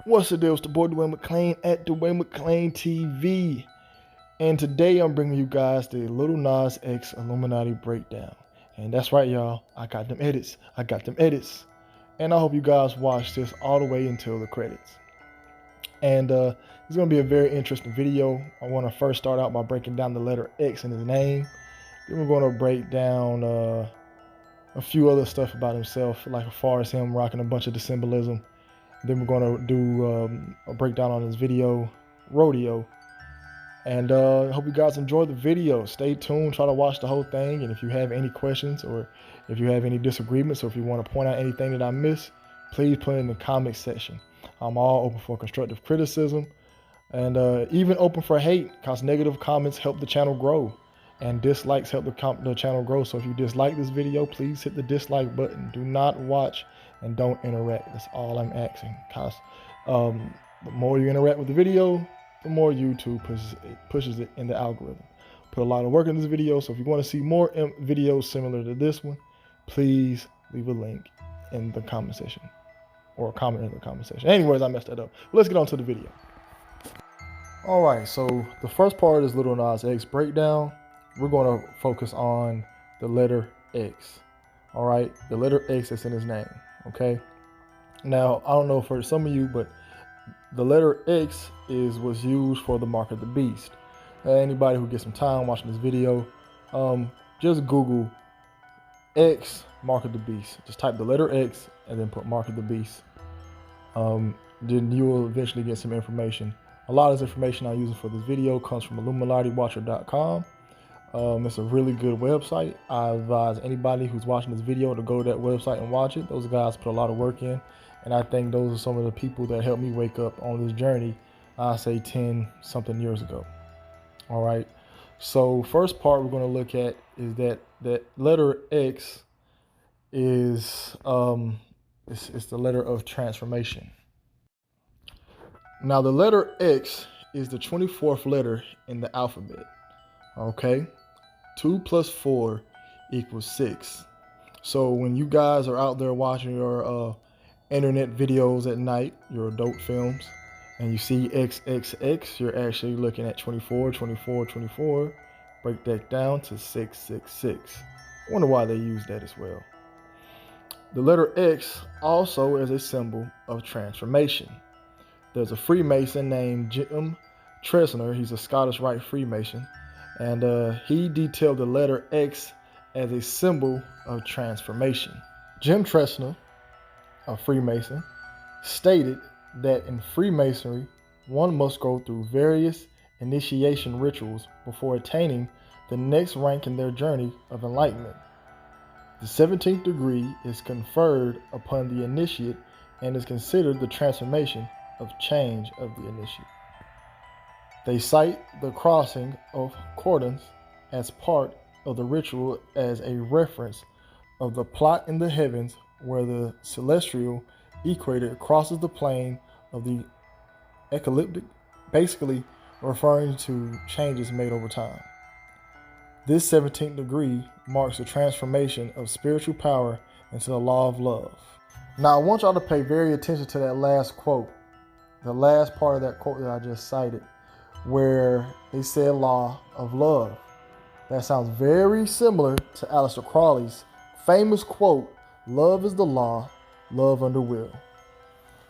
What's the deal? It's the boy Dwayne McClean at Dwayne McClean TV. And today I'm bringing you guys the Lil Nas X Illuminati breakdown. And that's right, y'all. I got them edits. And I hope you guys watch this all the way until the credits. And it's going to be a very interesting video. I want to first start out by breaking down the letter X in his name. Then we're going to break down a few other stuff about himself, like as far as him rocking a bunch of the symbolism. Then we're going to do a breakdown on his video, Rodeo. And I hope you guys enjoy the video. Stay tuned, try to watch the whole thing. And if you have any questions or if you have any disagreements or if you want to point out anything that I missed, please put it in the comment section. I'm all open for constructive criticism and even open for hate, because negative comments help the channel grow and dislikes help the channel grow. So if you dislike this video, please hit the dislike button. Do not watch and don't interact. That's all I'm asking, because the more you interact with the video, the more YouTube pushes it in the algorithm. Put a lot of work in this video, so if you want to see more videos similar to this one, please leave a link in the comment section or a comment in the comment section. Anyways, I messed that up. Let's get on to the video. All right, so the first part is Lil Nas X breakdown. We're going to focus on the letter X. All right, the letter X that's in his name. Okay, now I don't know for some of you, but the letter X was used for the mark of the beast. Anybody who gets some time watching this video, just Google X mark of the beast. Just type the letter X and then put mark of the beast. Then you will eventually get some information. A lot of this information I'm using for this video comes from IlluminatiWatcher.com. It's a really good website. I advise anybody who's watching this video to go to that website and watch it. Those guys put a lot of work in, and I think those are some of the people that helped me wake up on this journey, I say 10 something years ago. All right, so first part we're going to look at is that letter X is it's the letter of transformation. Now the letter X is the 24th letter in the alphabet. Okay, 2 + 4 = 6. So when you guys are out there watching your internet videos at night, your adult films, and you see XXX, you're actually looking at 24, 24, 24. Break that down to 666. I wonder why they use that as well. The letter X also is a symbol of transformation. There's a Freemason named Jim Tresner. He's a Scottish Rite Freemason. And he detailed the letter X as a symbol of transformation. Jim Tresner, a Freemason, stated that in Freemasonry, one must go through various initiation rituals before attaining the next rank in their journey of enlightenment. The 17th degree is conferred upon the initiate and is considered the transformation of change of the initiate. They cite the crossing of cordons as part of the ritual as a reference of the plot in the heavens where the celestial equator crosses the plane of the ecliptic, basically referring to changes made over time. This 17th degree marks the transformation of spiritual power into the law of love. Now I want y'all to pay very attention to that last quote, the last part of that quote that I just cited, where they said law of love. That sounds very similar to Aleister Crowley's famous quote, "Love is the law, love under will."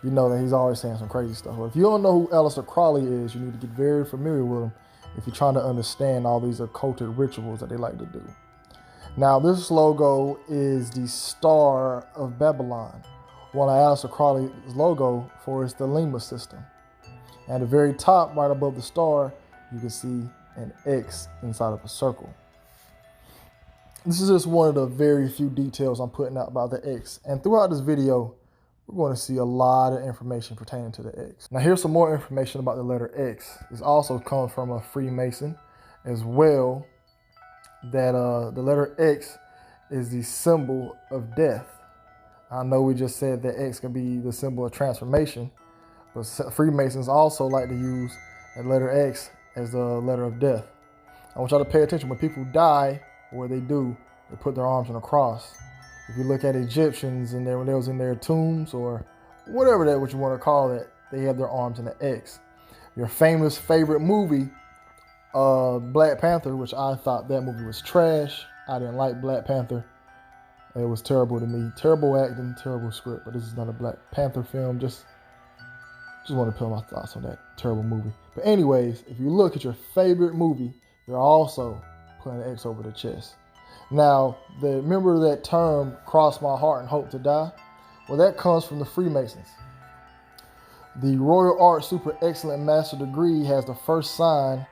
You know that he's always saying some crazy stuff. Well, if you don't know who Aleister Crowley is, you need to get very familiar with him if you're trying to understand all these occulted rituals that they like to do. Now this logo is the Star of Babylon, one of Aleister Crowley's logo for is the Lima system. At the very top, right above the star, you can see an X inside of a circle. This is just one of the very few details I'm putting out about the X. And throughout this video, we're going to see a lot of information pertaining to the X. Now here's some more information about the letter X. This also comes from a Freemason as well, that the letter X is the symbol of death. I know we just said that X can be the symbol of transformation, but Freemasons also like to use the letter X as the letter of death. I want y'all to pay attention. When people die, what they do, they put their arms on a cross. If you look at Egyptians and when they was in their tombs or whatever what you want to call it, they have their arms in an X. Your famous favorite movie, Black Panther, which I thought that movie was trash. I didn't like Black Panther. It was terrible to me. Terrible acting, terrible script. But this is not a Black Panther film. Just want to put my thoughts on that terrible movie. But anyways, if you look at your favorite movie, they're also putting an X over the chest. Now, remember that term, cross my heart and hope to die? Well, that comes from the Freemasons. The Royal Art Super Excellent Master degree has the first sign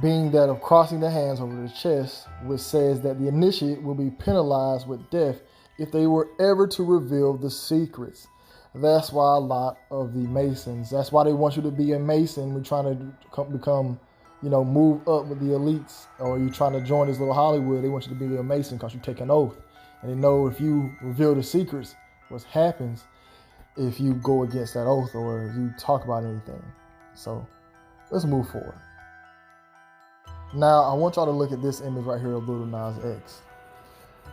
being that of crossing the hands over the chest, which says that the initiate will be penalized with death if they were ever to reveal the secrets. That's why a lot of the Masons, that's why they want you to be a Mason. We're trying to become, move up with the elites, or you're trying to join this little Hollywood. They want you to be a Mason because you take an oath. And they know if you reveal the secrets, what happens if you go against that oath or if you talk about anything. So let's move forward. Now, I want y'all to look at this image right here of Lil Nas X.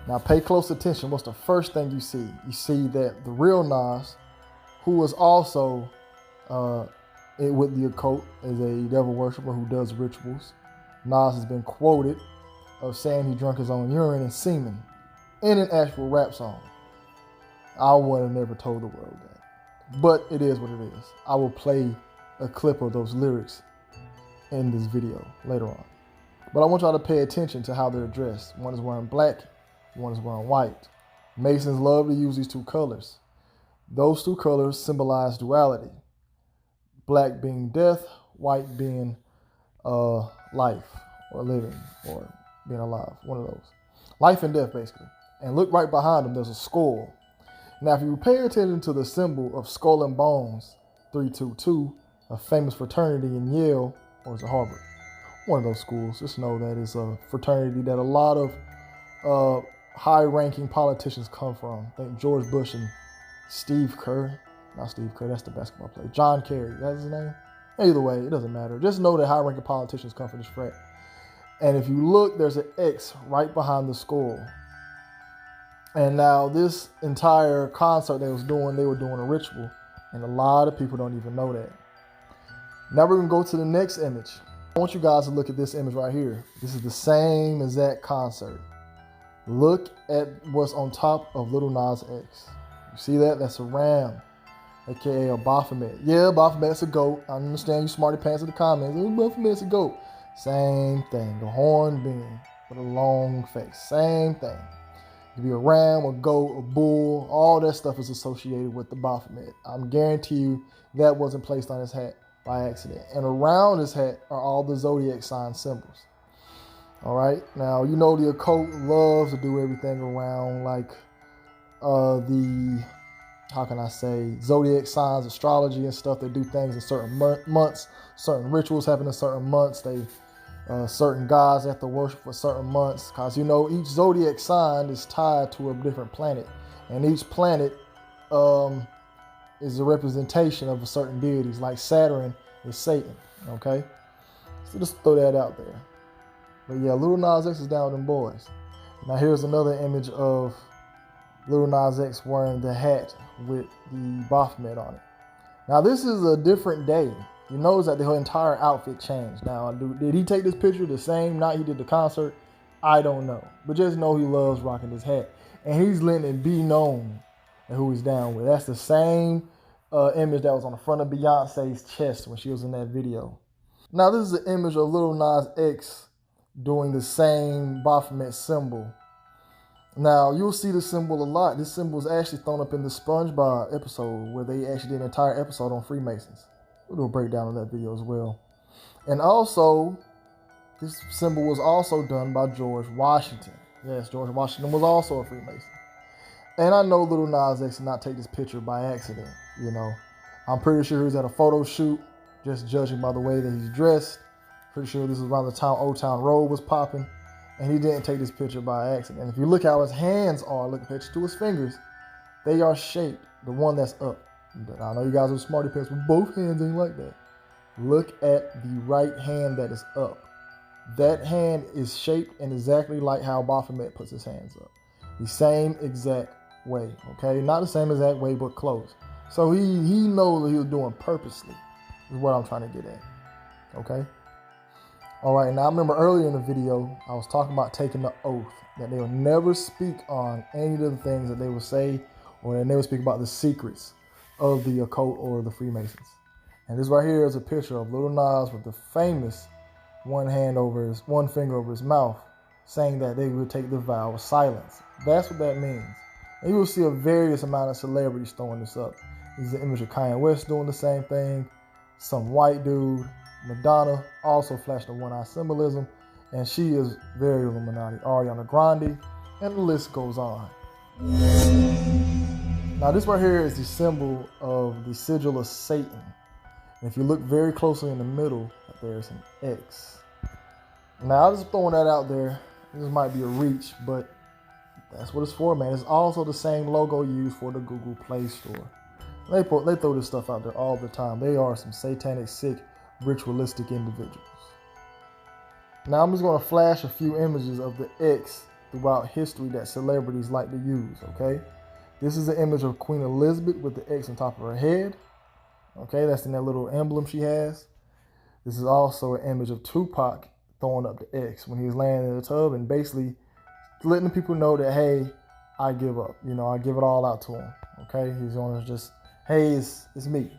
Now, pay close attention. What's the first thing you see? You see that the real Nas, who was also with the occult, is a devil worshiper who does rituals. Nas has been quoted of saying he drank his own urine and semen in an actual rap song. I would have never told the world that. But it is what it is. I will play a clip of those lyrics in this video later on. But I want y'all to pay attention to how they're dressed. One is wearing black, one is wearing white. Masons love to use these two colors. Those two colors symbolize duality. Black being death, white being life or living or being alive. One of those. Life and death, basically. And look right behind them, there's a skull. Now, if you pay attention to the symbol of skull and bones, 322, a famous fraternity in Yale, or is it Harvard? One of those schools. Just know that it's a fraternity that a lot of high-ranking politicians come from. I think George Bush and Steve Kerr. Not Steve Kerr, that's the basketball player. John Kerry, that's his name? Either way, it doesn't matter. Just know that high-ranking politicians come from this frat. And if you look, there's an X right behind the skull. And now this entire concert they were doing a ritual. And a lot of people don't even know that. Now we're going to go to the next image. I want you guys to look at this image right here. This is the same exact concert. Look at what's on top of Lil Nas X. You see that? That's a ram, aka a Baphomet. Yeah, Baphomet's a goat. I understand you smarty pants in the comments. Baphomet's a goat. Same thing. The horn being with a long face. Same thing. It could be a ram, a goat, a bull. All that stuff is associated with the Baphomet. I'm guarantee you that wasn't placed on his hat by accident. And around his hat are all the zodiac sign symbols. All right. Now, you know the occult loves to do everything around like zodiac signs, astrology and stuff. They do things in certain months. Certain rituals happen in certain months. Certain gods have to worship for certain months. Because, each zodiac sign is tied to a different planet. And each planet is a representation of a certain deities, like Saturn is Satan, okay? So just throw that out there. But yeah, Lil Nas X is down with them boys. Now here's another image of Lil Nas X wearing the hat with the Baphomet on it. Now this is a different day. You notice that the whole entire outfit changed. Now, did he take this picture the same night he did the concert? I don't know. But just know he loves rocking this hat. And he's letting it be known who he's down with. That's the same image that was on the front of Beyonce's chest when she was in that video. Now this is an image of Lil Nas X doing the same Baphomet symbol. Now you'll see the symbol a lot. This symbol is actually thrown up in the SpongeBob episode where they actually did an entire episode on Freemasons. We'll do a breakdown of that video as well. And also, this symbol was also done by George Washington. Yes, George Washington was also a Freemason. And I know Lil Nas X did not take this picture by accident, I'm pretty sure he was at a photo shoot, just judging by the way that he's dressed. Pretty sure this was around the time Old Town Road was popping. And he didn't take this picture by accident. And if you look how his hands are, look at to his fingers, they are shaped, the one that's up. But I know you guys are smarty pants, but both hands ain't like that. Look at the right hand that is up. That hand is shaped in exactly like how Baphomet puts his hands up. The same exact way, okay? Not the same exact way, but close. So he knows what he was doing purposely, is what I'm trying to get at. Okay? All right, now I remember earlier in the video, I was talking about taking the oath that they will never speak on any of the things that they will say, or they never speak about the secrets of the occult or the Freemasons. And this right here is a picture of Little Nas with the famous one finger over his mouth, saying that they would take the vow of silence. That's what that means. And you will see a various amount of celebrities throwing this up. This is the image of Kanye West doing the same thing. Some white dude. Madonna also flashed the one-eye symbolism, and she is very Illuminati. Ariana Grande, and the list goes on. Now this right here is the symbol of the sigil of Satan. And if you look very closely in the middle, there's an X. Now I'm just throwing that out there. This might be a reach, but that's what it's for, man. It's also the same logo used for the Google Play Store. They throw this stuff out there all the time. They are some satanic, sick, ritualistic individuals. Now I'm just going to flash a few images of the X throughout history that celebrities like to use, okay? This is an image of Queen Elizabeth with the X on top of her head. Okay, that's in that little emblem she has. This is also an image of Tupac throwing up the X when he was laying in the tub and basically letting the people know that, hey, I give up. You know, I give it all out to him. Okay, he's going to just, hey, it's me.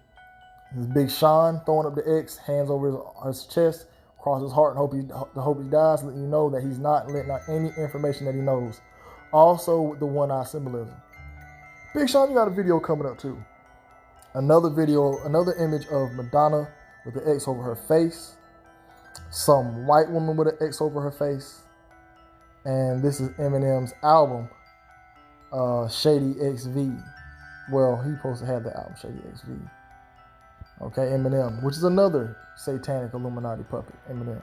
This Big Sean throwing up the X, hands over his chest, across his heart, and hope he dies, letting you know that he's not letting out any information that he knows. Also with the one-eye symbolism. Big Sean, you got a video coming up too. Another image of Madonna with the X over her face. Some white woman with an X over her face. And this is Eminem's album, Shady XV. Well, he supposed to have the album, Shady XV. Okay, Eminem, which is another satanic Illuminati puppet, Eminem.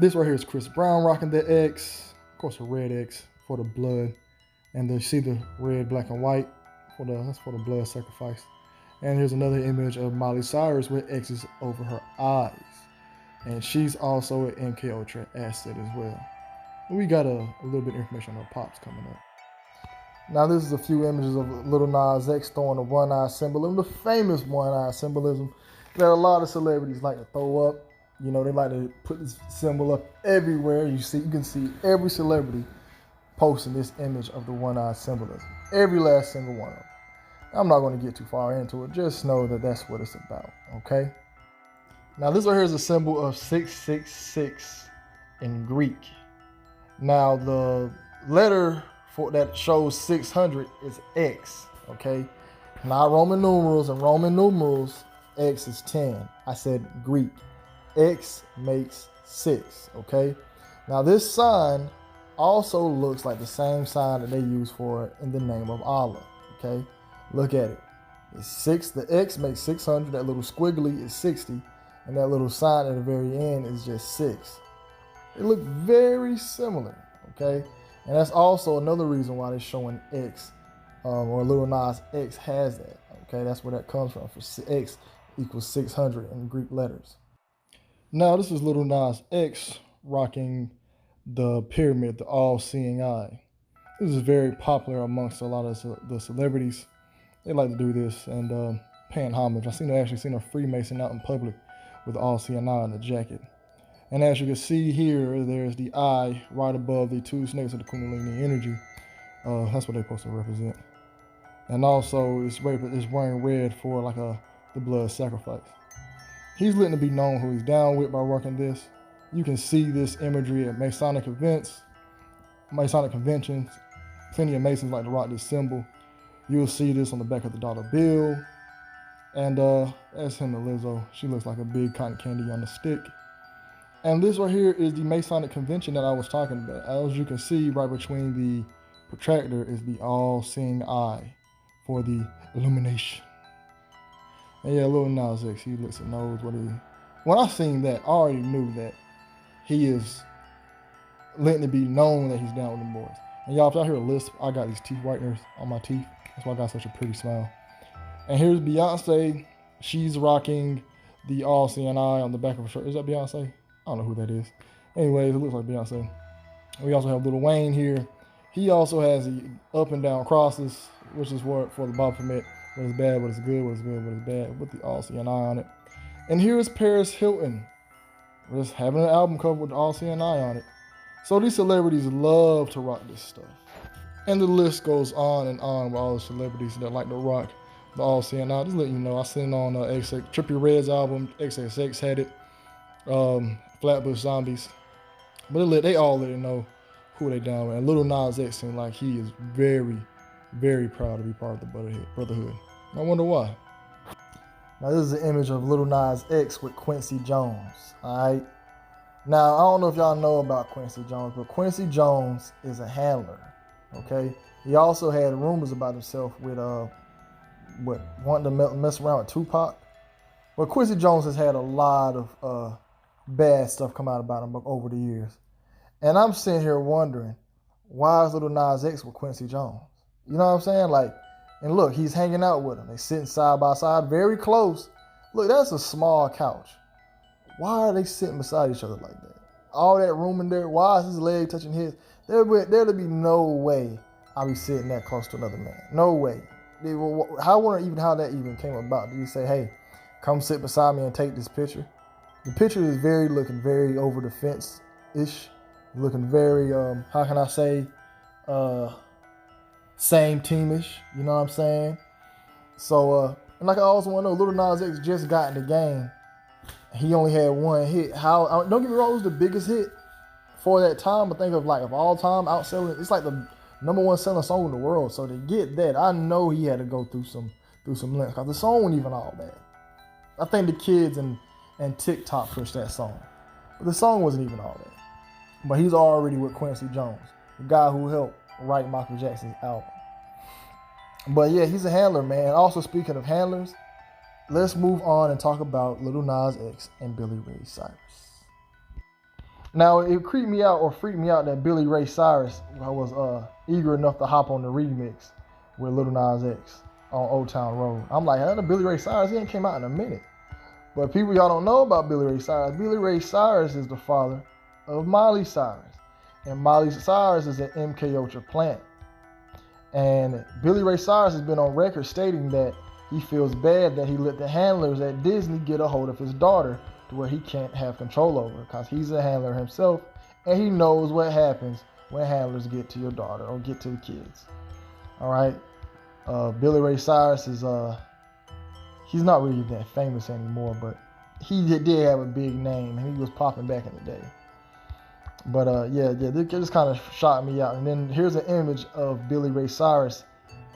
This right here is Chris Brown rocking the X. Of course, a red X for the blood. And then you see the red, black, and white. That's for the blood sacrifice. And here's another image of Miley Cyrus with X's over her eyes. And she's also an MK Ultra asset as well. And we got a little bit of information on her pops coming up. Now this is a few images of Little Nas X throwing the one-eye symbolism, the famous one-eye symbolism that a lot of celebrities like to throw up. You know, they like to put this symbol up everywhere. You can see every celebrity posting this image of the one-eye symbolism. Every last single one of them. I'm not going to get too far into it. Just know that that's what it's about, okay? Now this right here is a symbol of 666 in Greek. Now the letter that shows 600 is X, okay? Not Roman numerals. In Roman numerals, X is 10. I said Greek. X makes 6, okay? Now this sign also looks like the same sign that they use for it in the name of Allah, okay? Look at it. It's 6. The X makes 600. That little squiggly is 60. And that little sign at the very end is just 6. They look very similar, okay? And that's also another reason why they're showing X, or Little Nas X has that, okay? That's where that comes from, for X equals 600 in Greek letters. Now, this is Little Nas X rocking the pyramid, the all-seeing eye. This is very popular amongst a lot of the celebrities. They like to do this and paying homage. I've actually seen a Freemason out in public with the all-seeing eye in the jacket. And as you can see here, there's the eye right above the two snakes of the Kundalini energy. That's what they're supposed to represent. And also, it's wearing red for like the blood sacrifice. He's letting it be known who he's down with by working this. You can see this imagery at Masonic conventions. Plenty of Masons like to rock this symbol. You'll see this on the back of the dollar bill. And that's him and Lizzo. She looks like a big cotton candy on a stick. And this right here is the Masonic convention that I was talking about. As you can see, right between the protractor is the all-seeing eye for the illumination. And yeah, Lil Nas X, he looks and knows what he... When I seen that, I already knew that he is letting it be known that he's down with them boys. And y'all, if y'all hear a lisp, I got these teeth whiteners on my teeth. That's why I got such a pretty smile. And here's Beyonce. She's rocking the all-seeing eye on the back of her shirt. Is that Beyonce? I don't know who that is. Anyways, it looks like Beyonce. We also have Lil Wayne here. He also has the up and down crosses, which is for the Baphomet what is bad, what is good, what is good, what is bad, with the all seeing eye on it. And here's Paris Hilton, just having an album cover with the all seeing eye on it. So these celebrities love to rock this stuff. And the list goes on and on with all the celebrities that like to rock the all seeing eye. Just let you know, I seen on Trippie Redd's album, XXX had it, Flatbush Zombies. But they all let you know who they down with. And Lil Nas X seems like he is very, very proud to be part of the Brotherhood. I wonder why. Now this is an image of Lil Nas X with Quincy Jones. Alright. Now I don't know if y'all know about Quincy Jones, but Quincy Jones is a handler. Okay. He also had rumors about himself with wanting to mess around with Tupac. But Quincy Jones has had a lot of bad stuff come out about him over the years. And I'm sitting here wondering, why is Lil Nas X with Quincy Jones? You know what I'm saying? Like, and look, he's hanging out with him. They sitting side by side, very close. Look, that's a small couch. Why are they sitting beside each other like that? All that room in there, why is his leg touching his? There'd be no way I'll be sitting that close to another man. No way. I wonder how that even came about. Did he say, hey, come sit beside me and take this picture? The picture is looking very over the fence-ish. Looking very, how can I say, same teamish. You know what I'm saying? So, and like I also want to know, Lil Nas X just got in the game. He only had one hit. Don't get me wrong, it was the biggest hit for that time. I think of all time, outselling. It's like the #1 selling song in the world. So to get that, I know he had to go through some lengths, because the song wasn't even all bad. I think the kids and TikTok pushed that song, but the song wasn't even all that. But he's already with Quincy Jones, the guy who helped write Michael Jackson's album. But yeah, he's a handler, man. Also, speaking of handlers, let's move on and talk about Lil Nas X and Billy Ray Cyrus. Now, it freaked me out that Billy Ray Cyrus was eager enough to hop on the remix with Lil Nas X on Old Town Road. I'm like, hey, Billy Ray Cyrus, he ain't came out in a minute. But people, y'all don't know about Billy Ray Cyrus. Billy Ray Cyrus is the father of Miley Cyrus. And Miley Cyrus is an MK Ultra plant. And Billy Ray Cyrus has been on record stating that he feels bad that he let the handlers at Disney get a hold of his daughter to where he can't have control over her, because he's a handler himself and he knows what happens when handlers get to your daughter or get to the kids. All right. Billy Ray Cyrus is, he's not really that famous anymore, but he did have a big name and he was popping back in the day. But yeah, this just kind of shocked me out. And then here's an image of Billy Ray Cyrus,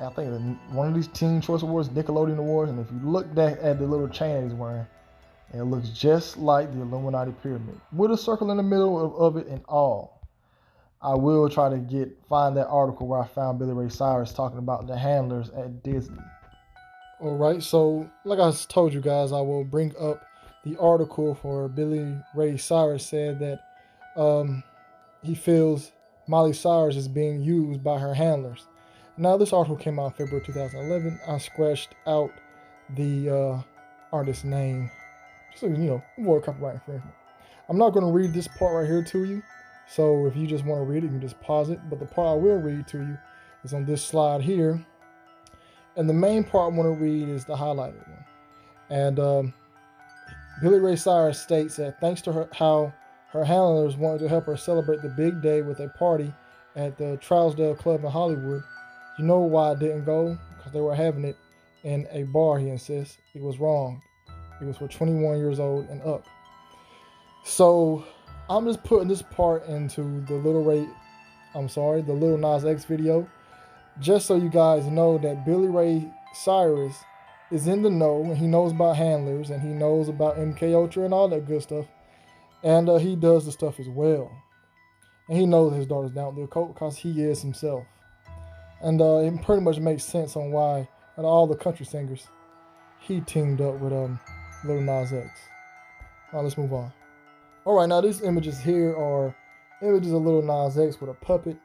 I think one of these Teen Choice Awards, Nickelodeon Awards. And if you look back at the little chain he's wearing, it looks just like the Illuminati pyramid, with a circle in the middle of it and all. I will try to find that article where I found Billy Ray Cyrus talking about the handlers at Disney. All right, so like I told you guys, I will bring up the article for Billy Ray Cyrus said that he feels Miley Cyrus is being used by her handlers. Now, this article came out in February 2011. I scratched out the artist's name, just so you know, avoid copyright infringement. I'm not going to read this part right here to you. So if you just want to read it, you can just pause it. But the part I will read to you is on this slide here. And the main part I want to read is the highlighted one. And Billy Ray Cyrus states that thanks to how her handlers wanted to help her celebrate the big day with a party at the Trousdale Club in Hollywood. You know why I didn't go? Because they were having it in a bar, he insists. It was wrong. It was for 21 years old and up. So I'm just putting this part into the Lil Nas X video, just so you guys know that Billy Ray Cyrus is in the know, and he knows about handlers, and he knows about MK Ultra and all that good stuff. And he does the stuff as well. And he knows his daughter's down with the occult because he is himself. And it pretty much makes sense on why, out of all the country singers, he teamed up with Lil Nas X. All right, let's move on. All right, now these images here are images of Lil Nas X with a puppet.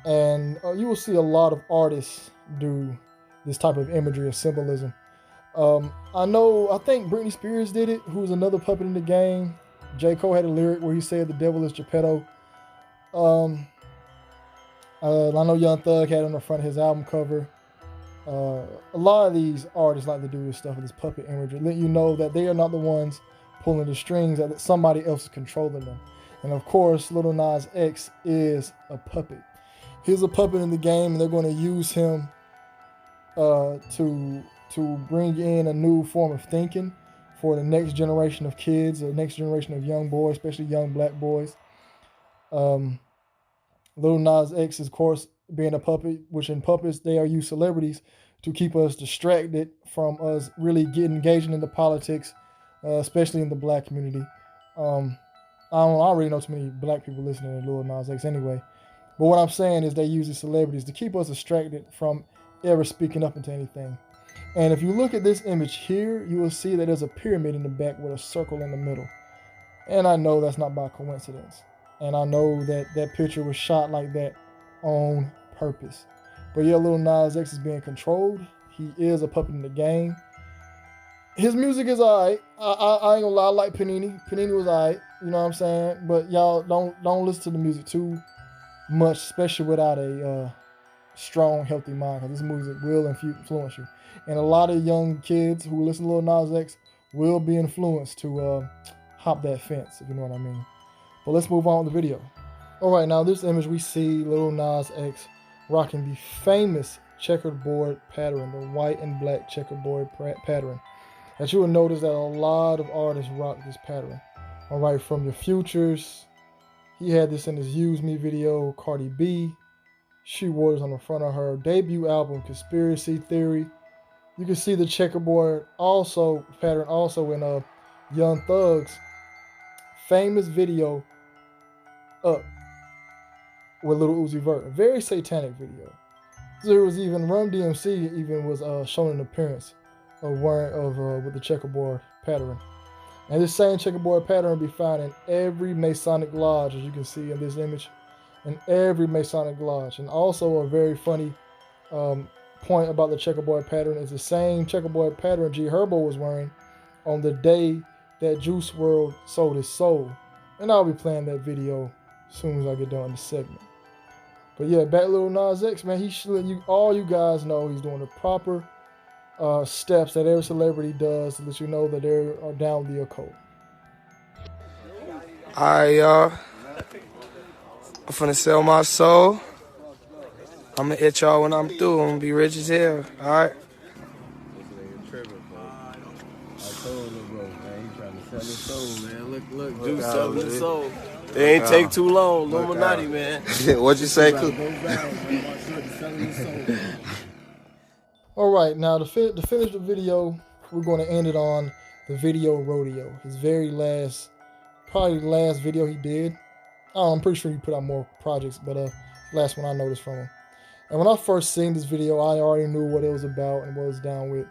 And you will see a lot of artists do this type of imagery of symbolism. I think Britney Spears did it, who's another puppet in the game. J. Cole had a lyric where he said the devil is Geppetto. I know Young Thug had it on the front of his album cover. A lot of these artists like to do this stuff with this puppet imagery, let you know that they are not the ones pulling the strings, that somebody else is controlling them. And of course, Lil Nas X is a puppet. He's a puppet in the game, and they're going to use him to bring in a new form of thinking for the next generation of kids, or next generation of young boys, especially young black boys. Lil Nas X is, of course, being a puppet, which in puppets, they are used celebrities to keep us distracted from us really getting engaged into politics, especially in the black community. I already know too many black people listening to Lil Nas X anyway. But what I'm saying is they use these celebrities to keep us distracted from ever speaking up into anything. And if you look at this image here, you will see that there's a pyramid in the back with a circle in the middle. And I know that's not by coincidence. And I know that that picture was shot like that on purpose. But yeah, Lil Nas X is being controlled. He is a puppet in the game. His music is alright. I ain't gonna lie, I like Panini. Panini was alright, you know what I'm saying? But y'all don't listen to the music too much, especially without a strong, healthy mind, because this music will influence you. And a lot of young kids who listen to Lil Nas X will be influenced to hop that fence, if you know what I mean. But let's move on with the video. Alright, now this image we see Lil Nas X rocking the famous checkerboard pattern, the white and black checkerboard pattern. As you will notice that a lot of artists rock this pattern. Alright, from your Futures, he had this in his Use Me video. Cardi B, she wore this on the front of her debut album, Conspiracy Theory. You can see the checkerboard pattern also in Young Thug's famous video, Up, with Lil Uzi Vert. A very satanic video. There was even Run DMC even was shown an appearance of with the checkerboard pattern. And this same checkerboard pattern will be found in every Masonic lodge, as you can see in this image, in every Masonic lodge. And also a very funny point about the checkerboard pattern is the same checkerboard pattern G Herbo was wearing on the day that Juice WRLD sold his soul. And I'll be playing that video as soon as I get done with the segment. But yeah, back to Lil Nas X, man, he should let all you guys know he's doing the proper steps that every celebrity does to let you know that they are down with the occult. Alright, y'all. I'm finna sell my soul. I'm gonna hit y'all when I'm through. I'm gonna be rich as hell. Alright. Look, dude, selling his soul. It ain't take too long. Illuminati, man. What'd you say, Coop? All right, now to finish the video, we're going to end it on the video Rodeo. His very last, probably the last video he did. I'm pretty sure he put out more projects, but last one I noticed from him. And when I first seen this video, I already knew what it was about and what it was down with.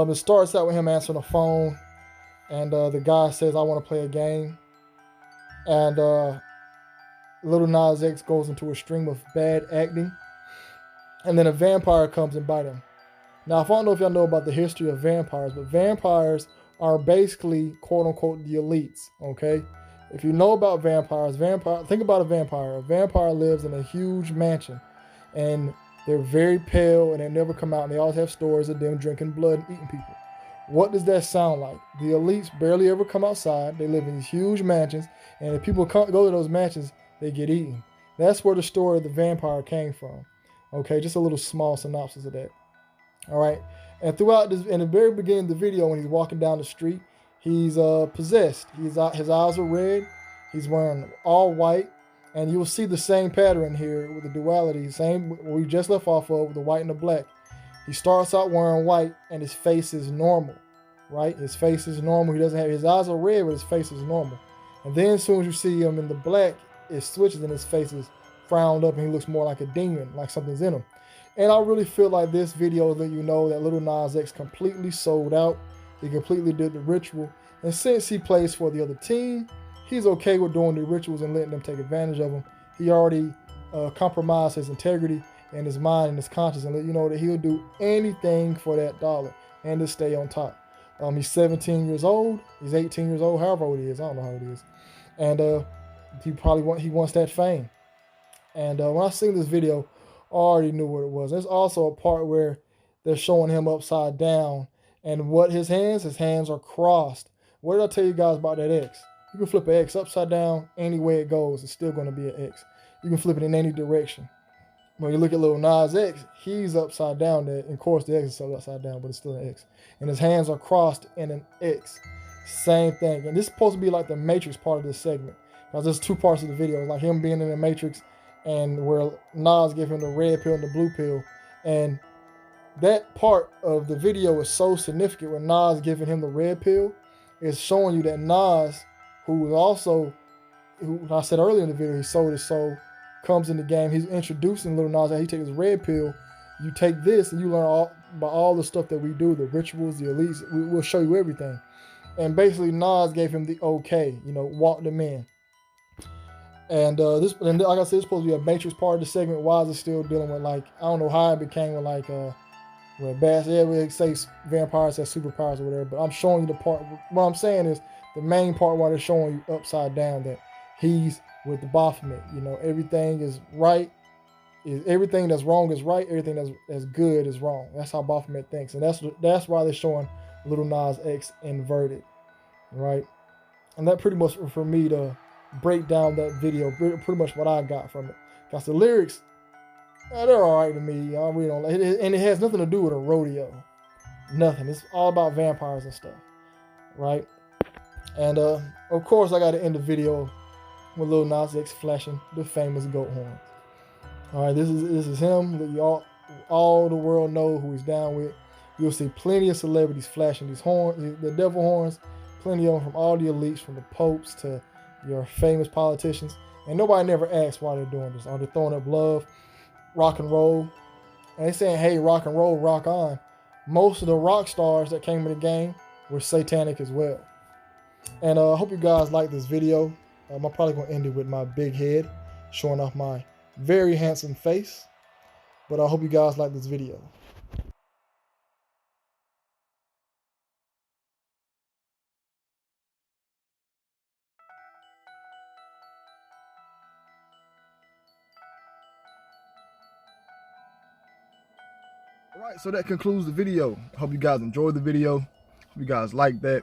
It starts out with him answering the phone, and the guy says, "I want to play a game." And Lil Nas X goes into a stream of bad acting. And then a vampire comes and bites him. Now, I don't know if y'all know about the history of vampires, but vampires are basically, quote unquote, the elites, okay? If you know about vampires, think about a vampire. A vampire lives in a huge mansion, and they're very pale, and they never come out, and they always have stories of them drinking blood and eating people. What does that sound like? The elites barely ever come outside. They live in these huge mansions, and if people go to those mansions, they get eaten. That's where the story of the vampire came from. Okay, just a little small synopsis of that. All right, and throughout this, in the very beginning of the video, when he's walking down the street, he's possessed. His eyes are red. He's wearing all white, and you'll see the same pattern here with the duality, same we just left off of with the white and the black. He starts out wearing white, and his face is normal, right? His face is normal. He doesn't have his eyes are red, but his face is normal. And then as soon as you see him in the black, it switches, and his face is frowned up, and he looks more like a demon, like something's in him. And I really feel like this video will let you know that Lil Nas X completely sold out. He completely did the ritual. And since he plays for the other team, he's okay with doing the rituals and letting them take advantage of him. He already compromised his integrity and his mind and his conscience, and let you know that he'll do anything for that dollar and to stay on top. He's 17 years old. He's 18 years old, however old he is. I don't know how old he is. And he wants that fame. And when I seen this video, I already knew what it was. There's also a part where they're showing him upside down. And what his hands are crossed. What did I tell you guys about that X? You can flip an X upside down, any way it goes, it's still going to be an X. You can flip it in any direction. When you look at Lil Nas X, he's upside down there. And of course, the X is upside down, but it's still an X. And his hands are crossed in an X. Same thing. And this is supposed to be like the Matrix part of this segment. Because there's two parts of the video. Like him being in the Matrix and where Nas gave him the red pill and the blue pill. And that part of the video is so significant when Nas giving him the red pill. It's showing you that Nas, who is also, who I said earlier in the video, he sold his soul, comes in the game. He's introducing Lil Nas. He takes his red pill. You take this and you learn about all the stuff that we do, the rituals, the elites. We'll show you everything. And basically Nas gave him the okay, you know, walk them in. And this, and like I said, it's supposed to be a Matrix part of the segment. Why is it still dealing with, like, I don't know how it became with, like, where bats, yeah, we say vampires have superpowers or whatever, but I'm showing you the part. What I'm saying is the main part why they're showing you upside down, that he's with the Baphomet. You know, everything is right. Everything that's wrong is right. Everything that's good is wrong. That's how Baphomet thinks, and that's why they're showing Lil Nas X inverted, right? And that pretty much for me to break down that video, pretty much what I got from it. Because the lyrics, they're all right to me. I really don't like it, and it has nothing to do with a rodeo. Nothing. It's all about vampires and stuff, right? And of course, I got to end the video with Lil Nas X flashing the famous goat horns. All right, this is him that all the world know who he's down with. You'll see plenty of celebrities flashing these horns, the devil horns. Plenty of them from all the elites, from the popes to your famous politicians. And nobody never asks why they're doing this. Are they throwing up love, rock and roll? And they saying, hey, rock and roll, rock on. Most of the rock stars that came in the game were satanic as well. And I hope you guys like this video. I'm probably going to end it with my big head, showing off my very handsome face. But I hope you guys like this video. All right, so that concludes the video. I hope you guys enjoyed the video. Hope you guys liked that.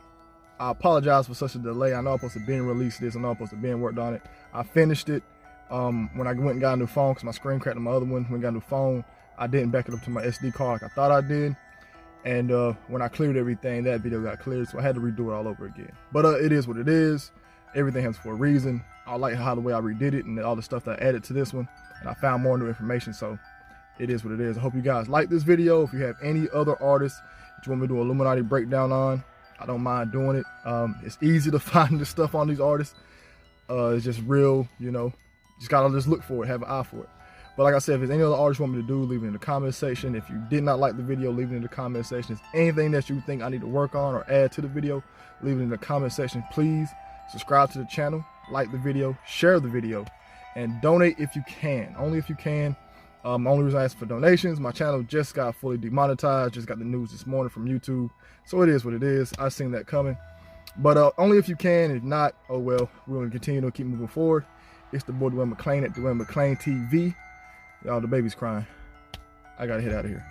I apologize for such a delay. I know I'm supposed to be released this. I know I'm supposed to be worked on it. I finished it when I went and got a new phone because my screen cracked on my other one. When I got a new phone, I didn't back it up to my SD card like I thought I did. And when I cleared everything, that video got cleared, so I had to redo it all over again. But it is what it is. Everything happens for a reason. I like how the way I redid it and all the stuff that I added to this one. And I found more new information, so it is what it is. I hope you guys like this video. If you have any other artists that you want me to do an Illuminati breakdown on, I don't mind doing it. It's easy to find this stuff on these artists. It's just real, you know, just gotta just look for it, have an eye for it. But like I said, if there's any other artists you want me to do, leave it in the comment section. If you did not like the video, leave it in the comment section. If anything that you think I need to work on or add to the video, leave it in the comment section. Please subscribe to the channel, like the video, share the video, and donate if you can. Only if you can. Only reason I ask for donations, my channel just got fully demonetized. Just got the news this morning from YouTube. So it is what it is. I've seen that coming. But only if you can. If not, oh well. We're going to continue to keep moving forward. It's the boy Duane McClean at Duane McClean TV. Y'all, the baby's crying. I got to head out of here.